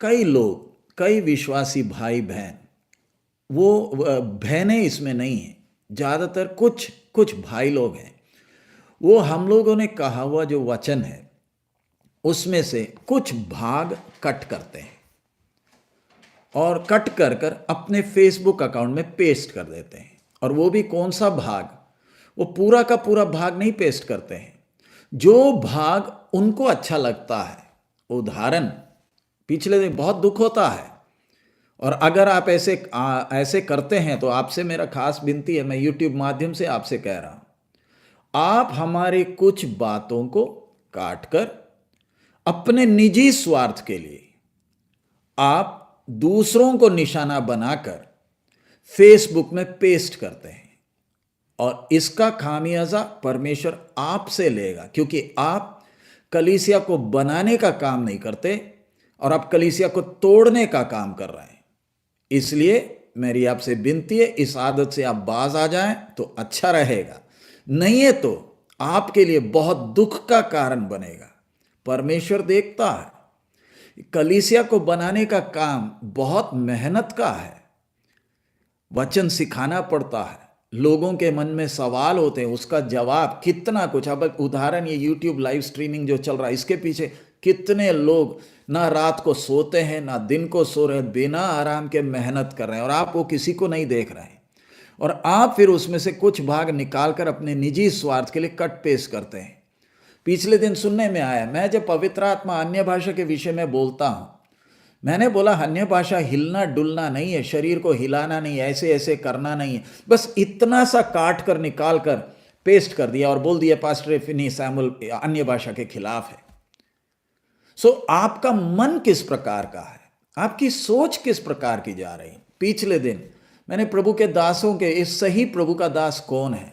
कई लोग, कई विश्वासी भाई बहन, वो बहनें इसमें नहीं हैं, ज़्यादातर कुछ कुछ भाई लोग हैं, वो हम लोगों ने कहा हुआ जो वचन है उसमें से कुछ भाग कट करते हैं और कट कर कर अपने फेसबुक अकाउंट में पेस्ट कर देते हैं। और वो भी कौन सा भाग? वो पूरा का पूरा भाग नहीं पेस्ट करते हैं, जो भाग उनको अच्छा लगता है। उदाहरण, पिछले दिन बहुत दुख होता है, और अगर आप ऐसे करते हैं तो आपसे मेरा खास विनती है, मैं यूट्यूब माध्यम से आपसे कह रहा हूं, आप हमारे कुछ बातों को काट कर अपने निजी स्वार्थ के लिए आप दूसरों को निशाना बनाकर फेसबुक में पेस्ट करते हैं, और इसका खामियाजा परमेश्वर आपसे लेगा, क्योंकि आप कलीसिया को बनाने का काम नहीं करते और आप कलीसिया को तोड़ने का काम कर रहे हैं। इसलिए मेरी आपसे विनती है, इस आदत से आप बाज आ जाएं तो अच्छा रहेगा, नहीं है तो आपके लिए बहुत दुख का कारण बनेगा। परमेश्वर देखता है, कलीसिया को बनाने का काम बहुत मेहनत का है, वचन सिखाना पड़ता है, लोगों के मन में सवाल होते हैं, उसका जवाब कितना कुछ। अब उदाहरण, ये यूट्यूब लाइव स्ट्रीमिंग जो चल रहा है, इसके पीछे कितने लोग ना रात को सोते हैं ना दिन को सो रहे हैं, बिना आराम के मेहनत कर रहे हैं, और आप वो किसी को नहीं देख रहे हैं, और आप फिर उसमें से कुछ भाग निकाल कर अपने निजी स्वार्थ के लिए कट पेस्ट करते हैं। पिछले दिन सुनने में आया, मैं जब पवित्र आत्मा अन्य भाषा के विषय में बोलता हूं, मैंने बोला अन्य भाषा हिलना डुलना नहीं है, शरीर को हिलाना नहीं है, ऐसे ऐसे करना नहीं है, बस इतना सा काट कर निकाल कर पेस्ट कर दिया और बोल दिया पास्टर फिनी सैमुअल अन्य भाषा के खिलाफ है। सो आपका मन किस प्रकार का है, आपकी सोच किस प्रकार की जा रही? पिछले दिन मैंने प्रभु के दासों के, इस सही प्रभु का दास कौन है,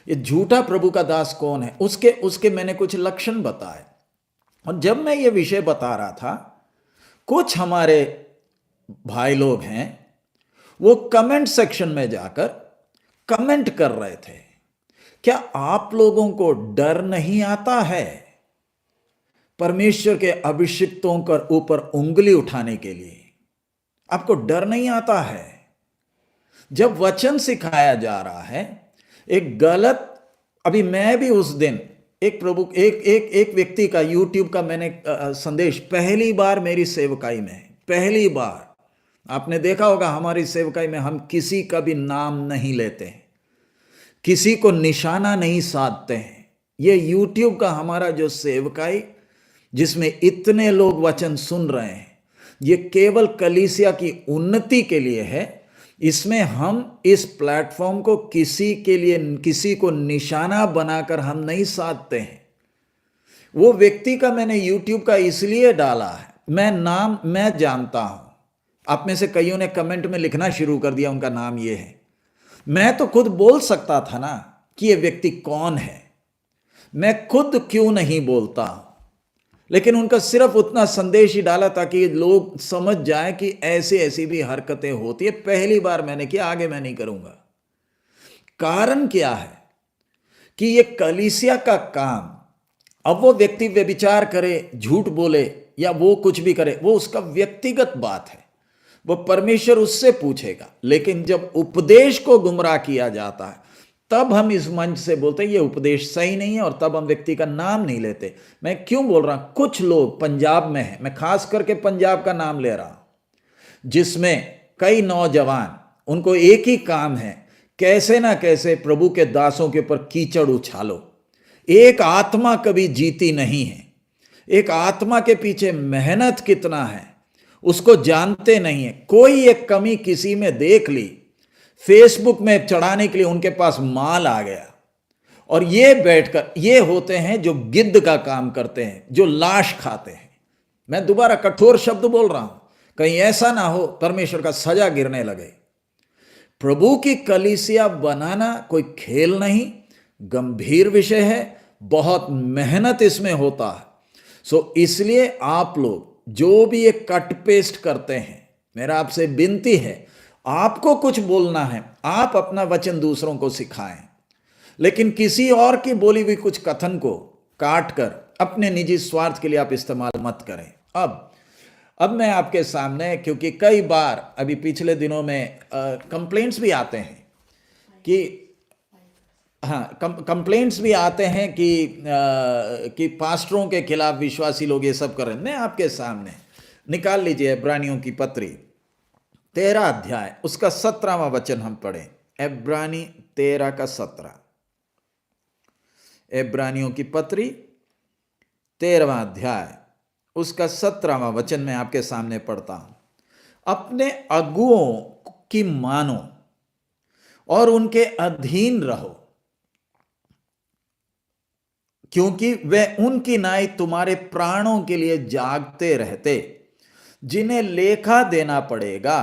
ये झूठा प्रभु का दास कौन है, उसके उसके मैंने कुछ लक्षण बताए। और जब मैं ये विषय बता रहा था, कुछ हमारे भाई लोग हैं, वो कमेंट सेक्शन में जाकर कमेंट कर रहे थे, क्या आप लोगों को डर नहीं आता है परमेश्वर के अभिषिक्तों के ऊपर उंगली उठाने के लिए? आपको डर नहीं आता है? जब वचन सिखाया जा रहा है, एक गलत, अभी मैं भी उस दिन एक प्रभु एक एक एक व्यक्ति का यूट्यूब का मैंने संदेश पहली बार मेरी सेवकाई में, पहली बार आपने देखा होगा हमारी सेवकाई में हम किसी का भी नाम नहीं लेते हैं, किसी को निशाना नहीं साधते हैं। ये यूट्यूब का हमारा जो सेवकाई, जिसमें इतने लोग वचन सुन रहे हैं, ये केवल कलीसिया की उन्नति के लिए है। इसमें हम इस प्लेटफॉर्म को किसी के लिए, किसी को निशाना बनाकर हम नहीं साधते हैं। वो व्यक्ति का मैंने यूट्यूब का इसलिए डाला है, मैं जानता हूं, आप में से कईयों ने कमेंट में लिखना शुरू कर दिया उनका नाम ये है। मैं तो खुद बोल सकता था ना कि ये व्यक्ति कौन है, मैं खुद क्यों नहीं बोलता, लेकिन उनका सिर्फ उतना संदेश ही डाला ताकि लोग समझ जाए कि ऐसी ऐसी भी हरकतें होती है। पहली बार मैंने किया, आगे मैं नहीं करूंगा। कारण क्या है कि ये कलीसिया का काम, अब वो व्यक्ति व्यभिचार करे, झूठ बोले या वो कुछ भी करे, वो उसका व्यक्तिगत बात है, वो परमेश्वर उससे पूछेगा। लेकिन जब उपदेश को गुमराह किया जाता है, तब हम इस मंच से बोलते हैं ये उपदेश सही नहीं है, और तब हम व्यक्ति का नाम नहीं लेते। मैं क्यों बोल रहा हूं? कुछ लोग पंजाब में हैं, मैं खास करके पंजाब का नाम ले रहा हूं, जिसमें कई नौजवान, उनको एक ही काम है, कैसे ना कैसे प्रभु के दासों के ऊपर कीचड़ उछालो। एक आत्मा कभी जीती नहीं है, एक आत्मा के पीछे मेहनत कितना है उसको जानते नहीं है। कोई एक कमी किसी में देख ली, फेसबुक में चढ़ाने के लिए उनके पास माल आ गया, और ये बैठकर, ये होते हैं जो गिद्ध का काम करते हैं, जो लाश खाते हैं। मैं दोबारा कठोर शब्द बोल रहा हूं, कहीं ऐसा ना हो परमेश्वर का सजा गिरने लगे। प्रभु की कलीसिया बनाना कोई खेल नहीं, गंभीर विषय है, बहुत मेहनत इसमें होता है। सो इसलिए आप लोग जो भी ये कट पेस्ट करते हैं, मेरा आपसे विनती है, आपको कुछ बोलना है, आप अपना वचन दूसरों को सिखाएं, लेकिन किसी और की बोली हुई कुछ कथन को काट कर अपने निजी स्वार्थ के लिए आप इस्तेमाल मत करें। अब अब मैं आपके सामने, क्योंकि कई बार अभी पिछले दिनों में कंप्लेंट्स भी आते हैं कि, हाँ, कंप्लेंट्स भी आते हैं कि पास्टरों के खिलाफ विश्वासी लोग ये सब कर रहे हैं। मैं आपके सामने निकाल लीजिए इब्रानियों की पत्री 13 अध्याय, उसका 17वां वचन हम पढ़ें। इब्रानी 13 का 17, इब्रानियों की पत्री 13वां अध्याय उसका 17वां वचन मैं आपके सामने पढ़ता हूं। अपने अगुओं की मानो और उनके अधीन रहो, क्योंकि वे उनकी नाई तुम्हारे प्राणों के लिए जागते रहते, जिन्हें लेखा देना पड़ेगा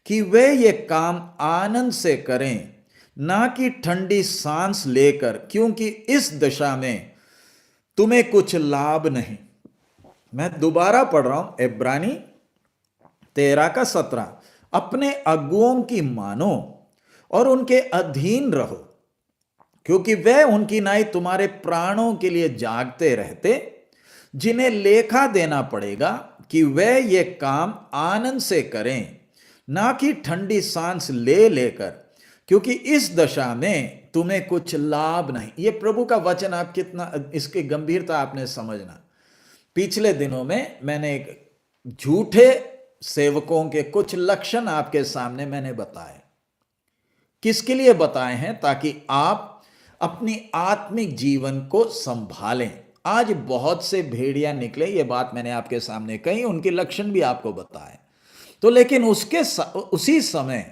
कि वे ये काम आनंद से करें, ना कि ठंडी सांस लेकर, क्योंकि इस दशा में तुम्हें कुछ लाभ नहीं। मैं दोबारा पढ़ रहा हूं, इब्रानी 13 का 17। अपने अगुओं की मानो और उनके अधीन रहो, क्योंकि वे उनकी नाई तुम्हारे प्राणों के लिए जागते रहते, जिन्हें लेखा देना पड़ेगा कि वे ये काम आनंद से करें, ना कि ठंडी सांस ले लेकर, क्योंकि इस दशा में तुम्हें कुछ लाभ नहीं। ये प्रभु का वचन, आप कितना इसकी गंभीरता आपने समझना। पिछले दिनों में मैंने एक झूठे सेवकों के कुछ लक्षण आपके सामने मैंने बताए। किसके लिए बताए हैं? ताकि आप अपनी आत्मिक जीवन को संभालें। आज बहुत से भेड़िया निकले, ये बात मैंने आपके सामने कही, उनके लक्षण भी आपको बताए। तो लेकिन उसी समय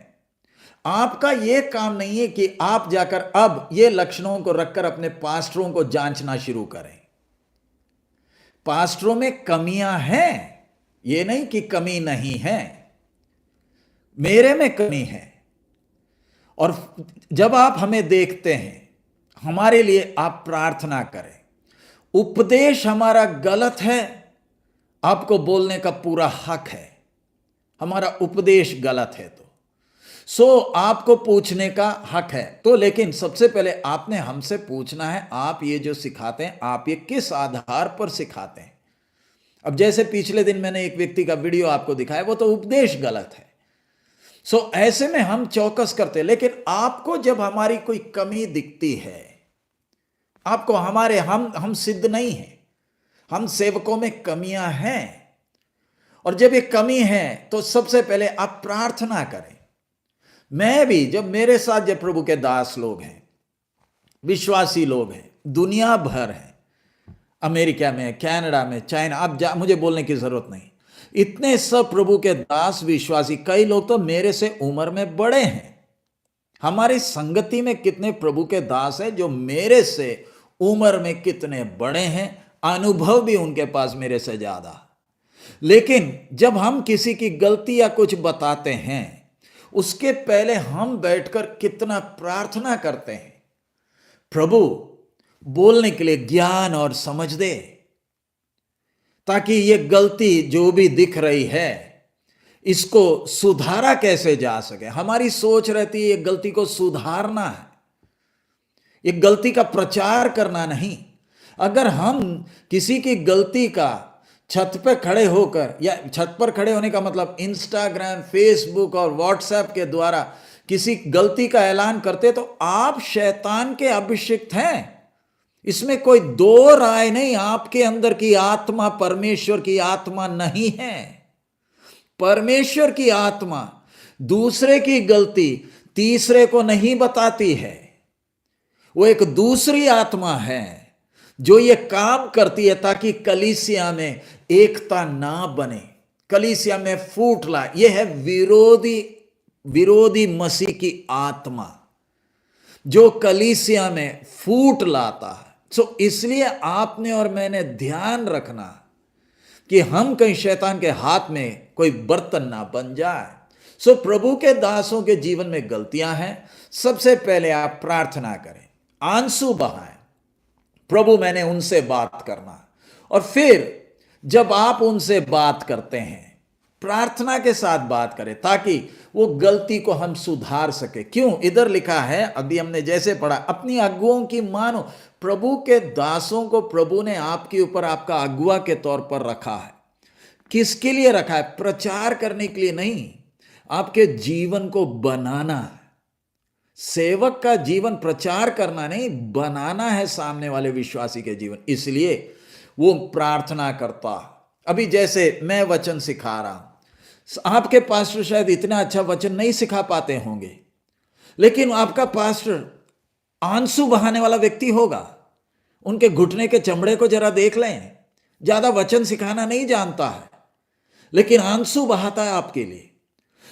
आपका यह काम नहीं है कि आप जाकर अब ये लक्षणों को रखकर अपने पास्टरों को जांचना शुरू करें। पास्टरों में कमियां हैं, ये नहीं कि कमी नहीं है, मेरे में कमी है। और जब आप हमें देखते हैं, हमारे लिए आप प्रार्थना करें। उपदेश हमारा गलत है, आपको बोलने का पूरा हक है। हमारा उपदेश गलत है तो आपको पूछने का हक है। तो लेकिन सबसे पहले आपने हमसे पूछना है, आप ये जो सिखाते हैं, आप ये किस आधार पर सिखाते हैं। अब जैसे पिछले दिन मैंने एक व्यक्ति का वीडियो आपको दिखाया, वो तो उपदेश गलत है। ऐसे में हम चौकस करते हैं। लेकिन आपको जब हमारी कोई कमी दिखती है, आपको हमारे हम सिद्ध नहीं हैं, हम सेवकों में कमियां हैं, और जब ये कमी है तो सबसे पहले आप प्रार्थना करें। मैं भी, जब मेरे साथ जब प्रभु के दास लोग हैं, विश्वासी लोग हैं, दुनिया भर हैं, अमेरिका में, कनाडा में, चाइना, अब मुझे बोलने की जरूरत नहीं, इतने सब प्रभु के दास विश्वासी, कई लोग तो मेरे से उम्र में बड़े हैं। हमारी संगति में कितने प्रभु के दास हैं जो मेरे से उम्र में कितने बड़े हैं, अनुभव भी उनके पास मेरे से ज्यादा। लेकिन जब हम किसी की गलती या कुछ बताते हैं, उसके पहले हम बैठकर कितना प्रार्थना करते हैं, प्रभु बोलने के लिए ज्ञान और समझ दे, ताकि ये गलती जो भी दिख रही है, इसको सुधारा कैसे जा सके। हमारी सोच रहती है ये गलती को सुधारना है, ये गलती का प्रचार करना नहीं। अगर हम किसी की गलती का छत पर खड़े होकर, या छत पर खड़े होने का मतलब इंस्टाग्राम, फेसबुक और व्हाट्सएप के द्वारा किसी गलती का ऐलान करते, तो आप शैतान के अभिषिक्त हैं, इसमें कोई दो राय नहीं। आपके अंदर की आत्मा परमेश्वर की आत्मा नहीं है। परमेश्वर की आत्मा दूसरे की गलती तीसरे को नहीं बताती है। वो एक दूसरी आत्मा है जो ये काम करती है ताकि कलीसिया में एकता ना बने, कलीसिया में फूट लाए। यह है विरोधी मसीह की आत्मा जो कलीसिया में फूट लाता है। इसलिए आपने और मैंने ध्यान रखना कि हम कहीं शैतान के हाथ में कोई बर्तन ना बन जाए। प्रभु के दासों के जीवन में गलतियां हैं, सबसे पहले आप प्रार्थना करें, आंसू बहाएं, प्रभु मैंने उनसे बात करना। और फिर जब आप उनसे बात करते हैं, प्रार्थना के साथ बात करें ताकि वो गलती को हम सुधार सके। क्यों? इधर लिखा है, अभी हमने जैसे पढ़ा, अपनी अगुओं की मानो। प्रभु के दासों को प्रभु ने आपके ऊपर आपका अगुआ के तौर पर रखा है। किसके लिए रखा है? प्रचार करने के लिए नहीं, आपके जीवन को बनाना है। सेवक का जीवन प्रचार करना नहीं, बनाना है सामने वाले विश्वासी के जीवन। इसलिए वो प्रार्थना करता। अभी जैसे मैं वचन सिखा रहा हूं, आपके पास्टर शायद इतना अच्छा वचन नहीं सिखा पाते होंगे, लेकिन आपका पास्टर आंसू बहाने वाला व्यक्ति होगा। उनके घुटने के चमड़े को जरा देख लें, ज्यादा वचन सिखाना नहीं जानता है, लेकिन आंसू बहाता है आपके लिए।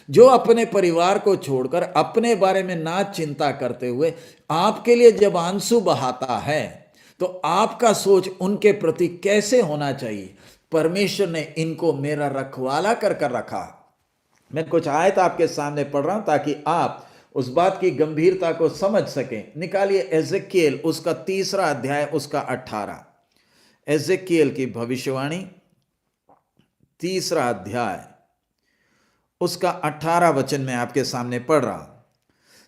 जो अपने परिवार को छोड़कर अपने बारे में ना चिंता करते हुए आपके लिए जब आंसू बहाता है, तो आपका सोच उनके प्रति कैसे होना चाहिए? परमेश्वर ने इनको मेरा रखवाला कर कर रखा। मैं कुछ आयत आपके सामने पढ़ रहा हूं ताकि आप उस बात की गंभीरता को समझ सकें। निकालिए एजेकिएल उसका 3 अध्याय उसका 18। एजेकिएल की भविष्यवाणी 3 अध्याय उसका 18 वचन में आपके सामने पढ़ रहा हूं।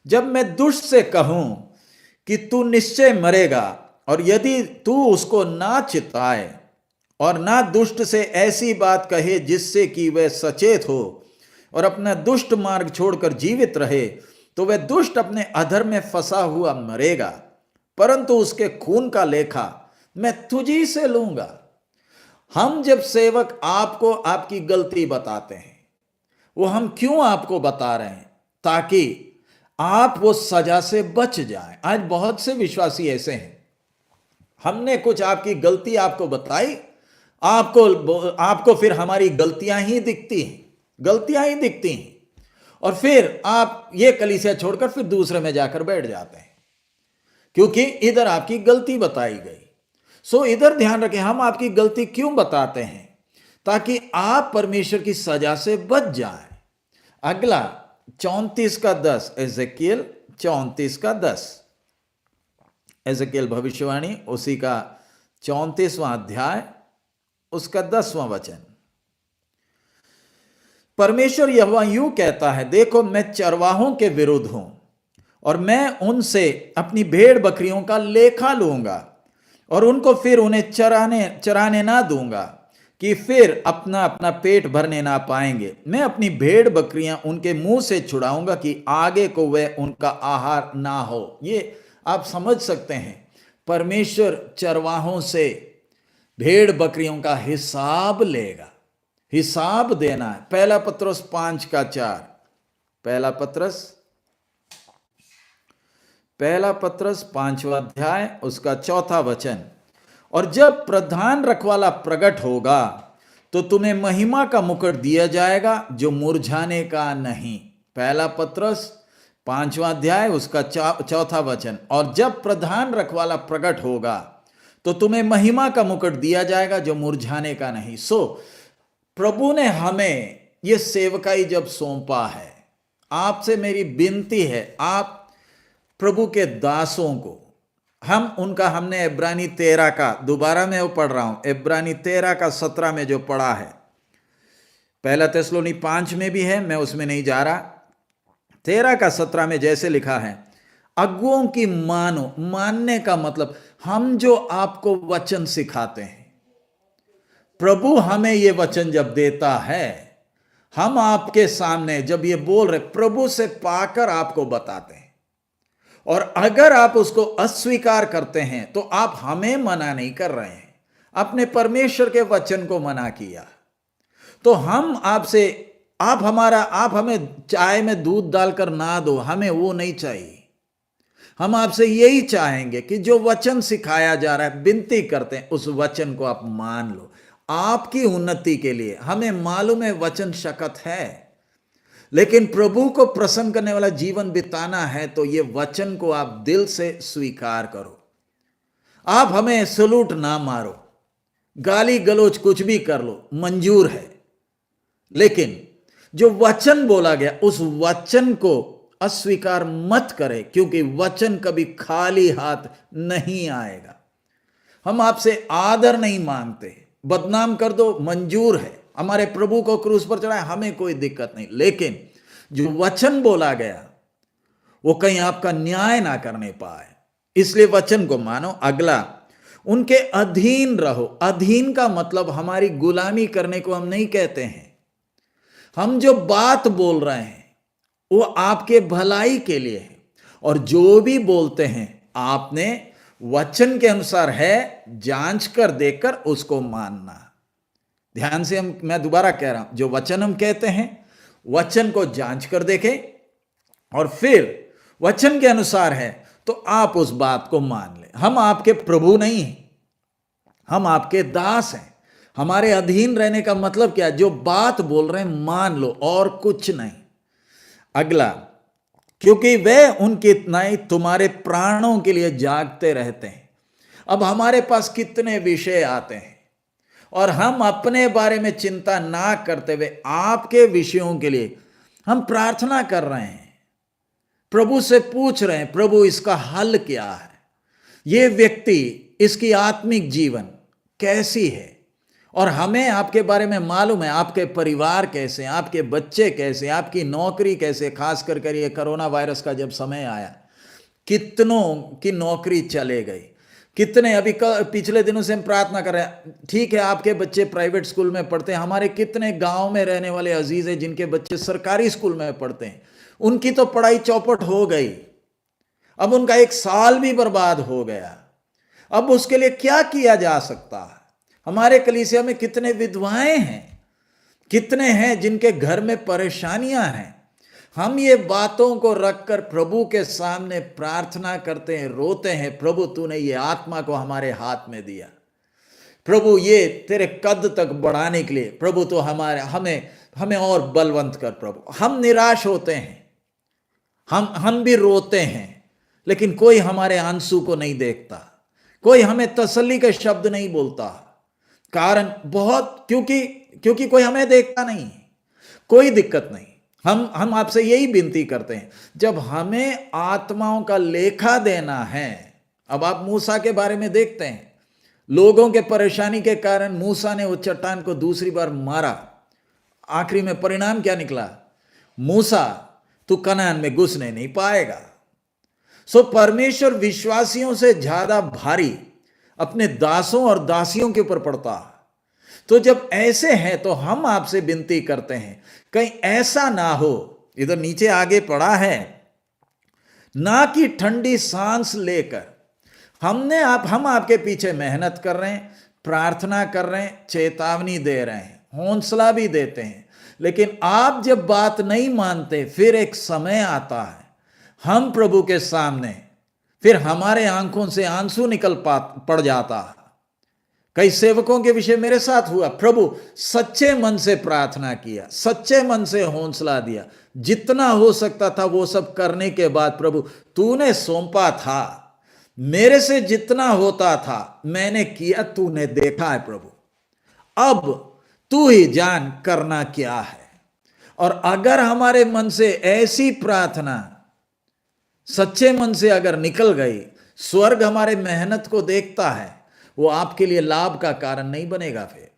जब मैं दुष्ट से कहूं कि तू निश्चय मरेगा, और यदि तू उसको ना चिताए और ना दुष्ट से ऐसी बात कहे जिससे कि वह सचेत हो और अपना दुष्ट मार्ग छोड़कर जीवित रहे, तो वह दुष्ट अपने अधर्म में फंसा हुआ मरेगा, परंतु उसके खून का लेखा मैं तुझी से लूंगा। हम जब सेवक आपको आपकी गलती बताते हैं, वो हम क्यों आपको बता रहे हैं? ताकि आप वो सजा से बच जाएं। आज बहुत से विश्वासी ऐसे हैं, हमने कुछ आपकी गलती आपको बताई, आपको फिर हमारी गलतियां ही दिखती हैं, और फिर आप ये कलीसिया छोड़कर फिर दूसरे में जाकर बैठ जाते हैं, क्योंकि इधर आपकी गलती बताई गई। सो इधर ध्यान रखें, हम आपकी गलती क्यों बताते हैं? ताकि आप परमेश्वर की सजा से बच जाएं। अगला 34 का 10, एजेकिएल 34 का 10, एजेकिएल भविष्यवाणी उसी का 34वां अध्याय उसका 10वां वचन। परमेश्वर यहोवा यूं कहता है, देखो मैं चरवाहों के विरुद्ध हूं और मैं उनसे अपनी भेड़ बकरियों का लेखा लूंगा और उनको फिर उन्हें चराने ना दूंगा कि फिर अपना अपना पेट भरने ना पाएंगे। मैं अपनी भेड़ बकरियां उनके मुंह से छुड़ाऊंगा कि आगे को वह उनका आहार ना हो। ये आप समझ सकते हैं, परमेश्वर चरवाहों से भेड़ बकरियों का हिसाब लेगा, हिसाब देना है। पहला पत्रस 5 का 4, पहला पत्रस 5वां अध्याय उसका 4था वचन। और जब प्रधान रखवाला प्रकट होगा तो तुम्हें महिमा का मुकुट दिया जाएगा जो मुरझाने का नहीं। पहला पत्रस 5वां अध्याय उसका 4था वचन। और जब प्रधान रखवाला प्रकट होगा तो तुम्हें महिमा का मुकुट दिया जाएगा जो मुरझाने का नहीं। सो प्रभु ने हमें यह सेवकाई जब सौंपा है, आपसे मेरी विनती है, आप प्रभु के दासों को, हमने इब्रानी 13 का, दोबारा मैं वो पढ़ रहा हूं, इब्रानी 13 का 17 में जो पढ़ा है, पहला थिस्सलुनी 5 में भी है, मैं उसमें नहीं जा रहा। 13 का 17 में जैसे लिखा है, अगुओं की मानो, मानने का मतलब हम जो आपको वचन सिखाते हैं, प्रभु हमें ये वचन जब देता है, हम आपके सामने जब ये बोल रहे, प्रभु से पाकर आपको बताते हैं। और अगर आप उसको अस्वीकार करते हैं तो आप हमें मना नहीं कर रहे हैं, अपने परमेश्वर के वचन को मना किया। तो हम आपसे, आप हमें चाय में दूध डालकर ना दो, हमें वो नहीं चाहिए। हम आपसे यही चाहेंगे कि जो वचन सिखाया जा रहा है, विनती करते हैं उस वचन को आप मान लो, आपकी उन्नति के लिए। हमें मालूम है वचन शक्त है, लेकिन प्रभु को प्रसन्न करने वाला जीवन बिताना है तो ये वचन को आप दिल से स्वीकार करो। आप हमें सलूट ना मारो, गाली गलोच कुछ भी कर लो, मंजूर है, लेकिन जो वचन बोला गया उस वचन को अस्वीकार मत करे, क्योंकि वचन कभी खाली हाथ नहीं आएगा। हम आपसे आदर नहीं मांगते, बदनाम कर दो मंजूर है, हमारे प्रभु को क्रूस पर चढ़ाए, हमें कोई दिक्कत नहीं, लेकिन जो वचन बोला गया वो कहीं आपका न्याय ना करने पाए, इसलिए वचन को मानो। अगला उनके अधीन रहो। अधीन का मतलब हमारी गुलामी करने को हम नहीं कहते हैं। हम जो बात बोल रहे हैं वो आपके भलाई के लिए है, और जो भी बोलते हैं आपने वचन के अनुसार है, जांच कर देखकर उसको मानना। ध्यान से मैं दोबारा कह रहा हूं, जो वचन हम कहते हैं वचन को जांच कर देखें, और फिर वचन के अनुसार है तो आप उस बात को मान लें। हम आपके प्रभु नहीं हैं, हम आपके दास हैं। हमारे अधीन रहने का मतलब क्या है? जो बात बोल रहे हैं मान लो, और कुछ नहीं। अगला, क्योंकि वे उनकी इतनाई तुम्हारे प्राणों के लिए जागते रहते हैं। अब हमारे पास कितने विषय आते हैं और हम अपने बारे में चिंता ना करते हुए आपके विषयों के लिए हम प्रार्थना कर रहे हैं, प्रभु से पूछ रहे हैं, प्रभु इसका हल क्या है? ये व्यक्ति, इसकी आत्मिक जीवन कैसी है? और हमें आपके बारे में मालूम है, आपके परिवार कैसे, आपके बच्चे कैसे, आपकी नौकरी कैसे। खास कर ये कोरोना वायरस का जब समय आया, कितनों की नौकरी चले गई, कितने अभी पिछले दिनों से हम प्रार्थना कर रहे हैं। ठीक है, आपके बच्चे प्राइवेट स्कूल में पढ़ते हैं, हमारे कितने गांव में रहने वाले अजीज हैं जिनके बच्चे सरकारी स्कूल में पढ़ते हैं, उनकी तो पढ़ाई चौपट हो गई। अब उनका एक साल भी बर्बाद हो गया। अब उसके लिए क्या किया जा सकता है? हमारे कलीसिया में कितने विधवाएं हैं, कितने हैं जिनके घर में परेशानियां हैं। हम ये बातों को रखकर प्रभु के सामने प्रार्थना करते हैं, रोते हैं, प्रभु तूने ये आत्मा को हमारे हाथ में दिया, प्रभु ये तेरे कद तक बढ़ाने के लिए, प्रभु तो हमें और बलवंत कर। प्रभु हम निराश होते हैं, हम भी रोते हैं, लेकिन कोई हमारे आंसू को नहीं देखता, कोई हमें तसल्ली के शब्द नहीं बोलता। कारण बहुत, क्योंकि कोई हमें देखता नहीं। कोई दिक्कत नहीं, हम आपसे यही विनती करते हैं, जब हमें आत्माओं का लेखा देना है। अब आप मूसा के बारे में देखते हैं, लोगों के परेशानी के कारण मूसा ने उस चट्टान को दूसरी बार मारा। आखिरी में परिणाम क्या निकला? मूसा तू कनान में घुसने नहीं पाएगा। सो परमेश्वर विश्वासियों से ज्यादा भारी अपने दासों और दासियों के ऊपर पड़ता। तो जब ऐसे हैं तो हम आपसे विनती करते हैं, कहीं ऐसा ना हो, इधर नीचे आगे पड़ा है, ना कि ठंडी सांस लेकर हम आपके पीछे मेहनत कर रहे हैं, प्रार्थना कर रहे हैं, चेतावनी दे रहे हैं, हौसला भी देते हैं, लेकिन आप जब बात नहीं मानते, फिर एक समय आता है हम प्रभु के सामने, फिर हमारे आंखों से आंसू निकल पड़ जाता है। कई सेवकों के विषय मेरे साथ हुआ, प्रभु सच्चे मन से प्रार्थना किया, सच्चे मन से हौसला दिया, जितना हो सकता था वो सब करने के बाद प्रभु तूने सौंपा था, मेरे से जितना होता था मैंने किया, तूने देखा है प्रभु, अब तू ही जान करना क्या है। और अगर हमारे मन से ऐसी प्रार्थना सच्चे मन से अगर निकल गई, स्वर्ग हमारे मेहनत को देखता है, वो आपके लिए लाभ का कारण नहीं बनेगा फिर।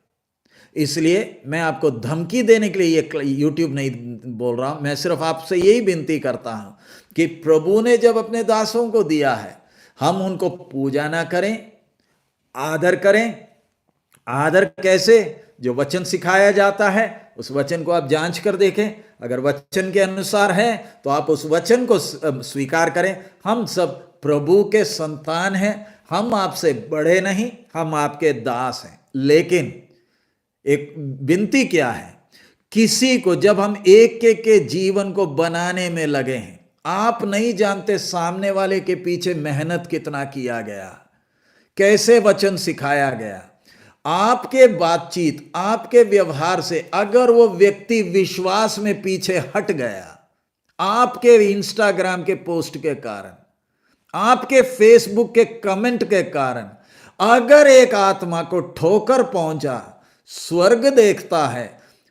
इसलिए मैं आपको धमकी देने के लिए ये यूट्यूब नहीं बोल रहा हूं, मैं सिर्फ आपसे यही विनती करता हूं कि प्रभु ने जब अपने दासों को दिया है, हम उनको पूजा ना करें, आदर करें। आदर कैसे? जो वचन सिखाया जाता है उस वचन को आप जांच कर देखें, अगर वचन के अनुसार है तो आप उस वचन को स्वीकार करें। हम सब प्रभु के संतान हैं, हम आपसे बड़े नहीं, हम आपके दास हैं। लेकिन एक विनती क्या है, किसी को जब हम एक के जीवन को बनाने में लगे हैं, आप नहीं जानते सामने वाले के पीछे मेहनत कितना किया गया, कैसे वचन सिखाया गया। आपके बातचीत, आपके व्यवहार से अगर वो व्यक्ति विश्वास में पीछे हट गया, आपके इंस्टाग्राम के पोस्ट के कारण, आपके फेसबुक के कमेंट के कारण अगर एक आत्मा को ठोकर पहुंचा, स्वर्ग देखता है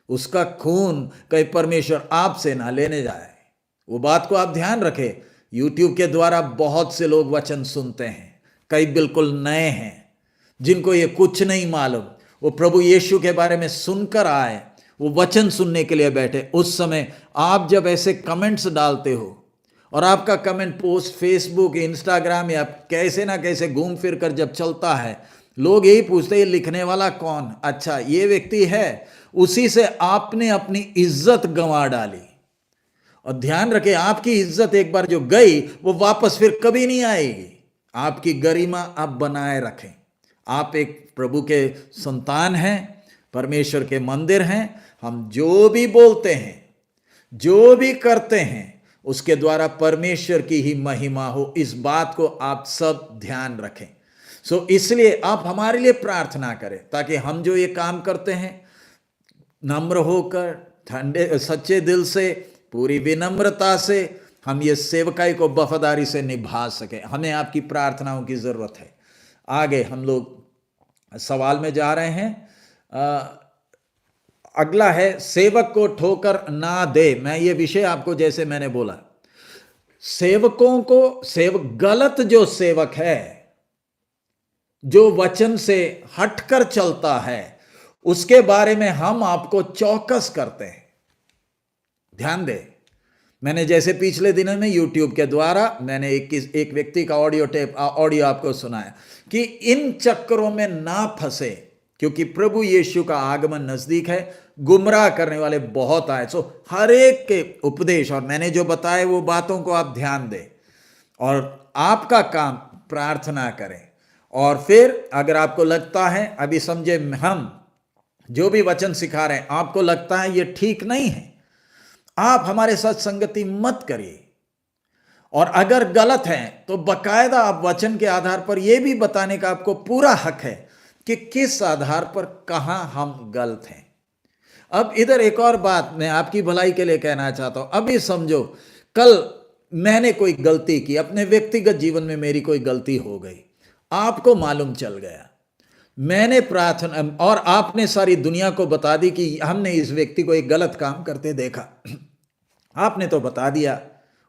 उसका खून कहीं परमेश्वर आपसे ना लेने जाए। वो बात को आप ध्यान रखें। यूट्यूब के द्वारा बहुत से लोग वचन सुनते हैं, कई बिल्कुल नए हैं जिनको ये कुछ नहीं मालूम, वो प्रभु यीशु के बारे में सुनकर आए, वो वचन सुनने के लिए बैठे। उस समय आप जब ऐसे कमेंट्स डालते हो, और आपका कमेंट पोस्ट फेसबुक इंस्टाग्राम या कैसे ना कैसे घूम फिर कर जब चलता है, लोग यही पूछते हैं लिखने वाला कौन, अच्छा ये व्यक्ति है, उसी से आपने अपनी इज्जत गंवा डाली। और ध्यान रखें, आपकी इज्जत एक बार जो गई वो वापस फिर कभी नहीं आएगी। आपकी गरिमा आप बनाए रखें। आप एक प्रभु के संतान हैं, परमेश्वर के मंदिर हैं। हम जो भी बोलते हैं, जो भी करते हैं, उसके द्वारा परमेश्वर की ही महिमा हो, इस बात को आप सब ध्यान रखें। इसलिए आप हमारे लिए प्रार्थना करें, ताकि हम जो ये काम करते हैं नम्र होकर, ठंडे सच्चे दिल से, पूरी विनम्रता से हम ये सेवकाई को वफादारी से निभा सकें। हमें आपकी प्रार्थनाओं की जरूरत है। आगे हम लोग सवाल में जा रहे हैं। अगला है, सेवक को ठोकर ना दे। मैं ये विषय आपको, जैसे मैंने बोला, सेवकों को, गलत जो सेवक है, जो वचन से हटकर चलता है, उसके बारे में हम आपको चौकस करते हैं। ध्यान दे, मैंने जैसे पिछले दिनों में YouTube के द्वारा मैंने एक व्यक्ति का ऑडियो आपको सुनाया कि इन चक्करों में ना फंसे, क्योंकि प्रभु यीशु का आगमन नजदीक है। गुमराह करने वाले बहुत आए। हर एक के उपदेश और मैंने जो बताए वो बातों को आप ध्यान दें, और आपका काम प्रार्थना करें। और फिर अगर आपको लगता है, अभी समझे, हम जो भी वचन सिखा रहे हैं आपको लगता है ये ठीक नहीं है, आप हमारे साथ संगति मत करिए। और अगर गलत है तो बकायदा आप वचन के आधार पर यह भी बताने का आपको पूरा हक है कि किस आधार पर, कहां हम गलत हैं। अब इधर एक और बात मैं आपकी भलाई के लिए कहना चाहता हूं। अभी समझो, कल मैंने कोई गलती की, अपने व्यक्तिगत जीवन में मेरी कोई गलती हो गई, आपको मालूम चल गया, मैंने प्रार्थना, और आपने सारी दुनिया को बता दी कि हमने इस व्यक्ति को एक गलत काम करते देखा। आपने तो बता दिया,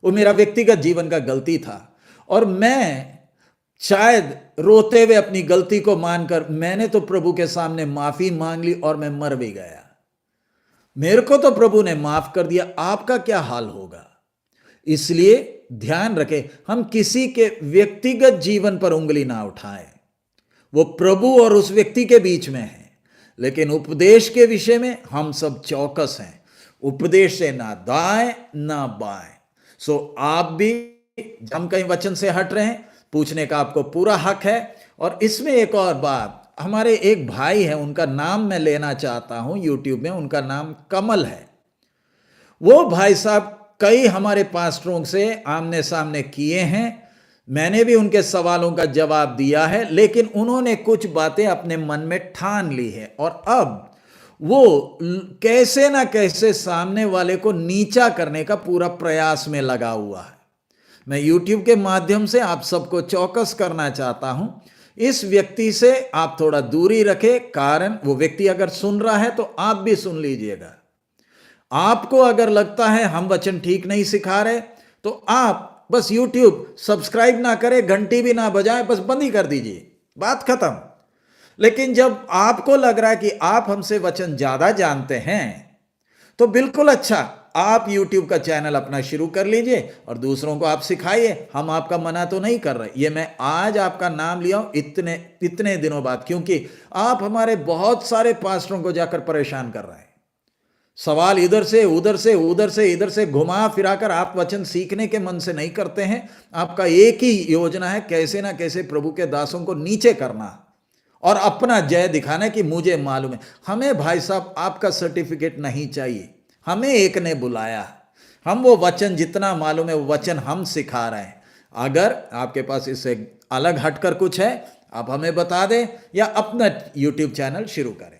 वो मेरा व्यक्तिगत जीवन का गलती था, और मैं शायद रोते हुए अपनी गलती को मानकर मैंने तो प्रभु के सामने माफी मांग ली और मैं मर भी गया। मेरे को तो प्रभु ने माफ कर दिया, आपका क्या हाल होगा। इसलिए ध्यान रखें, हम किसी के व्यक्तिगत जीवन पर उंगली ना उठाएं, वो प्रभु और उस व्यक्ति के बीच में है। लेकिन उपदेश के विषय में हम सब चौकस हैं, उपदेश से ना दाएं ना बाएं। आप भी, हम कहीं वचन से हट रहे हैं, पूछने का आपको पूरा हक है। और इसमें एक और बात, हमारे एक भाई है, उनका नाम मैं लेना चाहता हूं YouTube में, उनका नाम कमल है। वो भाई साहब कई हमारे पास्टरों से आमने सामने किए हैं, मैंने भी उनके सवालों का जवाब दिया है, लेकिन उन्होंने कुछ बातें अपने मन में ठान ली है, और अब वो कैसे ना कैसे सामने वाले को नीचा करने का पूरा प्रयास में लगा हुआ है। मैं YouTube के माध्यम से आप सबको चौकस करना चाहता हूं, इस व्यक्ति से आप थोड़ा दूरी रखें। कारण वो व्यक्ति अगर सुन रहा है तो आप भी सुन लीजिएगा। आपको अगर लगता है हम वचन ठीक नहीं सिखा रहे, तो आप बस YouTube सब्सक्राइब ना करें, घंटी भी ना बजाएं, बस बंद ही कर दीजिए, बात खत्म। लेकिन जब आपको लग रहा है कि आप हमसे वचन ज्यादा जानते हैं, तो बिल्कुल अच्छा, आप YouTube का चैनल अपना शुरू कर लीजिए और दूसरों को आप सिखाइए। हम आपका मना तो नहीं कर रहे। ये मैं आज आपका नाम लिया हूं इतने दिनों बाद, क्योंकि आप हमारे बहुत सारे पास्टरों को जाकर परेशान कर रहे हैं। सवाल इधर से उधर से, उधर से इधर से घुमा फिराकर आप वचन सीखने के मन से नहीं करते हैं। आपका एक ही योजना है, कैसे ना कैसे प्रभु के दासों को नीचे करना और अपना जय दिखाना कि मुझे मालूम है। हमें भाई साहब आपका सर्टिफिकेट नहीं चाहिए, हमें एक ने बुलाया, हम वो वचन जितना मालूम है वो वचन हम सिखा रहे हैं। अगर आपके पास इससे अलग हटकर कुछ है, आप हमें बता दें या अपना YouTube चैनल शुरू करें।